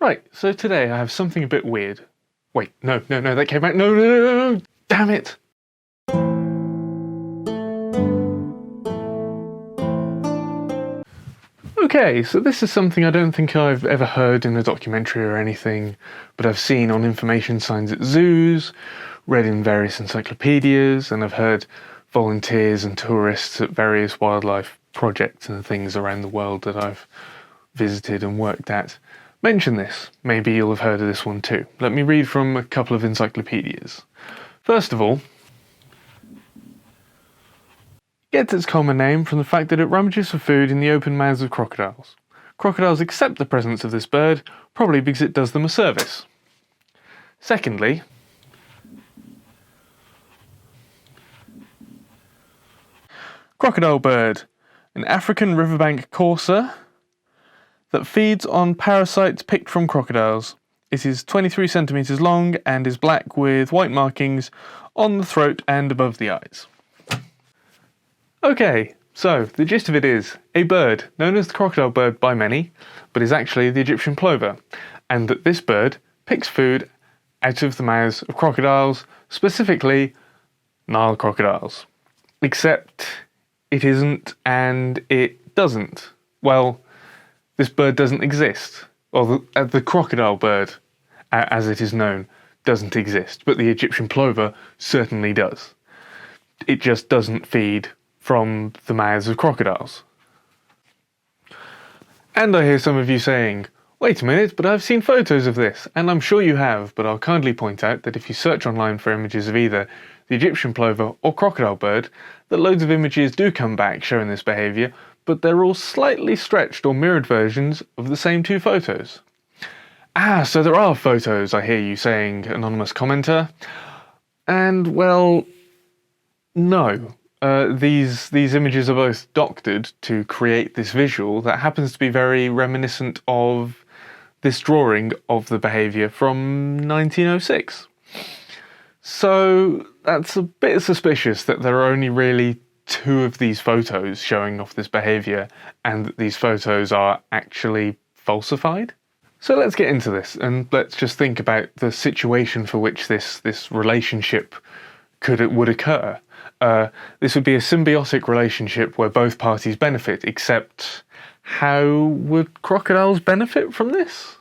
Right, so today I have something a bit weird. Wait, no, that came out. No, damn it! Okay, so this is something I don't think I've ever heard in a documentary or anything, but I've seen on information signs at zoos, read in various encyclopedias, and I've heard volunteers and tourists at various wildlife projects and things around the world that I've visited and worked at mention this. Maybe you'll have heard of this one too. Let me read from a couple of encyclopedias. First of all, it gets its common name from the fact that it rummages for food in the open mouths of crocodiles. Crocodiles accept the presence of this bird, probably because it does them a service. Secondly, Crocodile Bird, an African riverbank courser that feeds on parasites picked from crocodiles. It is 23 centimeters long and is black with white markings on the throat and above the eyes. Okay, so the gist of it is a bird known as the crocodile bird by many, but is actually the Egyptian plover, and that this bird picks food out of the mouths of crocodiles, specifically Nile crocodiles. Except it isn't and it doesn't. Well, this bird doesn't exist, or the crocodile bird, as it is known, doesn't exist, but the Egyptian plover certainly does. It just doesn't feed from the mouths of crocodiles. And I hear some of you saying, wait a minute, but I've seen photos of this, and I'm sure you have, but I'll kindly point out that if you search online for images of either the Egyptian plover or crocodile bird, that loads of images do come back showing this behaviour, but they're all slightly stretched or mirrored versions of the same two photos. So there are photos, I hear you saying, anonymous commenter. And, well, no. These images are both doctored to create this visual that happens to be very reminiscent of this drawing of the behaviour from 1906. So that's a bit suspicious that there are only really two of these photos showing off this behaviour and that these photos are actually falsified. So let's get into this and let's just think about the situation for which this relationship would occur. This would be a symbiotic relationship where both parties benefit, except how would crocodiles benefit from this?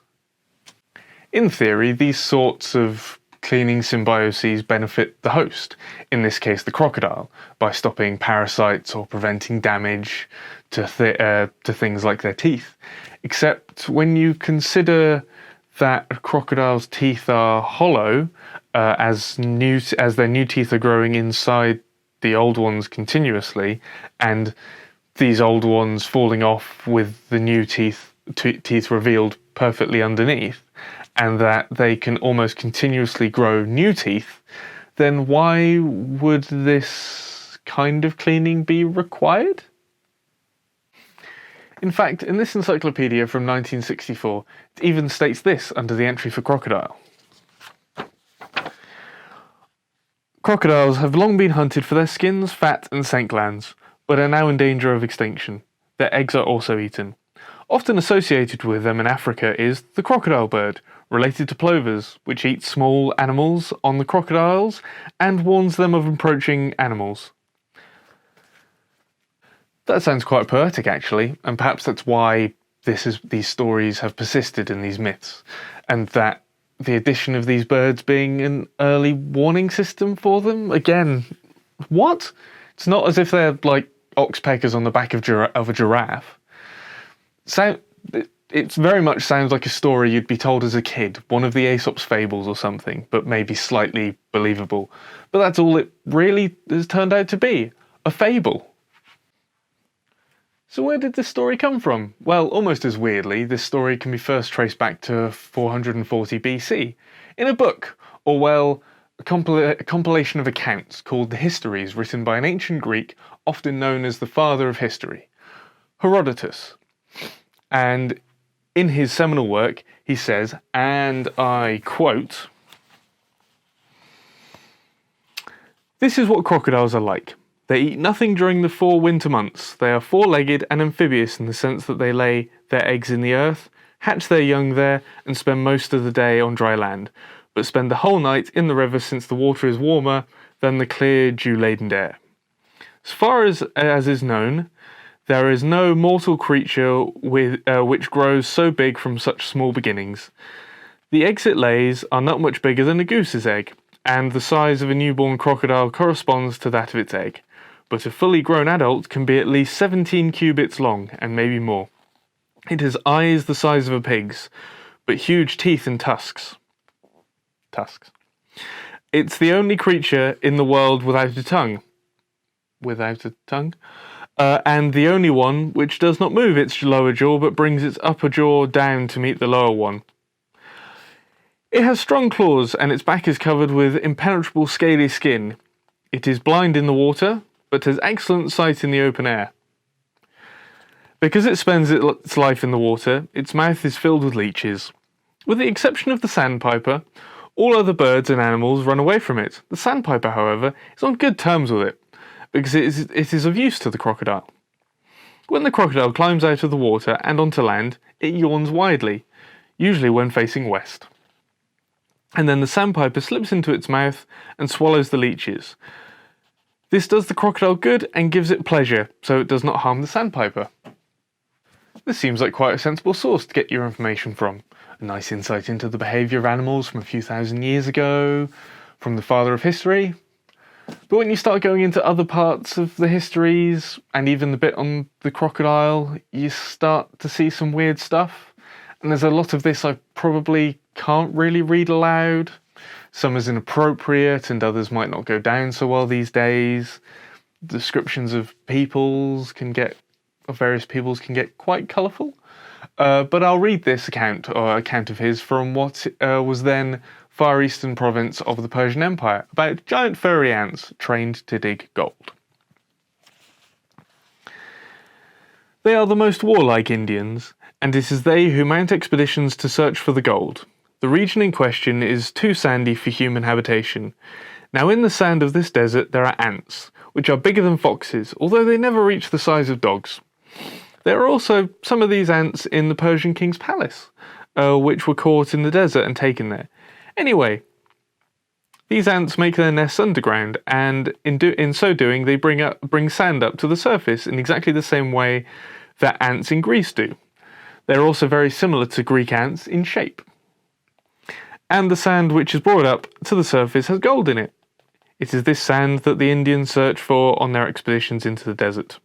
In theory, these sorts of cleaning symbioses benefit the host, in this case the crocodile, by stopping parasites or preventing damage to things like their teeth. Except when you consider that a crocodile's teeth are hollow, as their new teeth are growing inside the old ones continuously, and these old ones falling off with the new teeth revealed perfectly underneath, and that they can almost continuously grow new teeth, then why would this kind of cleaning be required? In fact, in this encyclopedia from 1964, it even states this under the entry for crocodile. Crocodiles have long been hunted for their skins, fat and scent glands, but are now in danger of extinction. Their eggs are also eaten. Often associated with them in Africa is the crocodile bird, related to plovers, which eats small animals on the crocodiles and warns them of approaching animals. That sounds quite poetic actually, and perhaps that's why these stories have persisted in these myths, and that the addition of these birds being an early warning system for them, again, what? It's not as if they're like oxpeckers on the back of a giraffe. It very much sounds like a story you'd be told as a kid, one of the Aesop's fables or something, but maybe slightly believable. But that's all it really has turned out to be, a fable. So where did this story come from? Well, almost as weirdly, this story can be first traced back to 440 BC, in a book, or well, a compilation of accounts called the Histories, written by an ancient Greek, often known as the father of history, Herodotus. And in his seminal work, he says, and I quote, "This is what crocodiles are like. They eat nothing during the 4 winter months. They are 4-legged and amphibious in the sense that they lay their eggs in the earth, hatch their young there, and spend most of the day on dry land, but spend the whole night in the river since the water is warmer than the clear, dew-laden air. As far as is known, there is no mortal creature which grows so big from such small beginnings. The eggs it lays are not much bigger than a goose's egg, and the size of a newborn crocodile corresponds to that of its egg, but a fully grown adult can be at least 17 cubits long, and maybe more. It has eyes the size of a pig's, but huge teeth and tusks. It's the only creature in the world without a tongue. And the only one which does not move its lower jaw, but brings its upper jaw down to meet the lower one. It has strong claws, and its back is covered with impenetrable scaly skin. It is blind in the water, but has excellent sight in the open air. Because it spends its life in the water, its mouth is filled with leeches. With the exception of the sandpiper, all other birds and animals run away from it. The sandpiper, however, is on good terms with it, because it is of use to the crocodile. When the crocodile climbs out of the water and onto land, it yawns widely, usually when facing west. And then the sandpiper slips into its mouth and swallows the leeches. This does the crocodile good and gives it pleasure, so it does not harm the sandpiper. This seems like quite a sensible source to get your information from. A nice insight into the behaviour of animals from a few thousand years ago, from the father of history. But when you start going into other parts of the histories, and even the bit on the crocodile, you start to see some weird stuff. And there's a lot of this I probably can't really read aloud. Some is inappropriate, and others might not go down so well these days. Descriptions of various peoples can get quite colourful. But I'll read this account of his from what was then Far Eastern province of the Persian Empire, about giant furry ants trained to dig gold. They are the most warlike Indians, and it is they who mount expeditions to search for the gold. The region in question is too sandy for human habitation. Now in the sand of this desert there are ants, which are bigger than foxes, although they never reach the size of dogs. There are also some of these ants in the Persian king's palace, which were caught in the desert and taken there. Anyway, these ants make their nests underground, and in so doing they bring sand up to the surface in exactly the same way that ants in Greece do. They're also very similar to Greek ants in shape. And the sand which is brought up to the surface has gold in it. It is this sand that the Indians search for on their expeditions into the desert.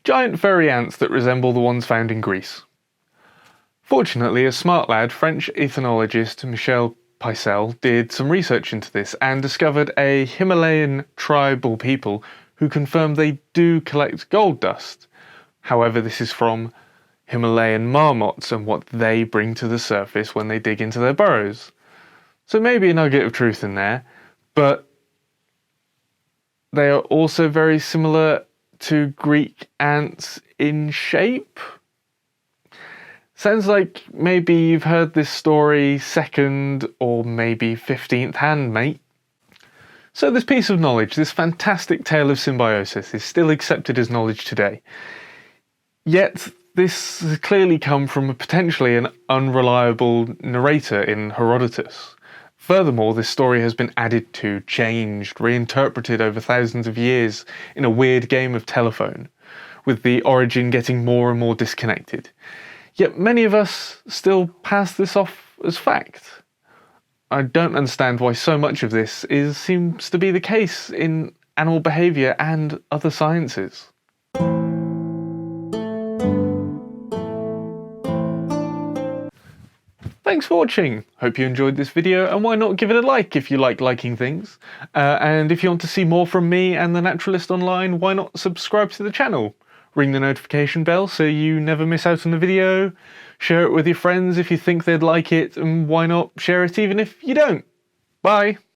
Giant furry ants that resemble the ones found in Greece. Fortunately, a smart lad, French ethnologist Michel Picel, did some research into this and discovered a Himalayan tribal people who confirmed they do collect gold dust. However, this is from Himalayan marmots and what they bring to the surface when they dig into their burrows. So maybe a nugget of truth in there, but they are also very similar to Greek ants in shape. Sounds like maybe you've heard this story second or maybe 15th hand, mate. So this piece of knowledge, this fantastic tale of symbiosis, is still accepted as knowledge today. Yet this has clearly come from potentially an unreliable narrator in Herodotus. Furthermore, this story has been added to, changed, reinterpreted over thousands of years in a weird game of telephone, with the origin getting more and more disconnected. Yet many of us still pass this off as fact. I don't understand why so much of this seems to be the case in animal behaviour and other sciences. Thanks for watching. Hope you enjoyed this video, and why not give it a like if you like liking things. And if you want to see more from me and the Naturalist Online, why not subscribe to the channel? Ring the notification bell so you never miss out on a video. Share it with your friends if you think they'd like it, and why not share it even if you don't. Bye.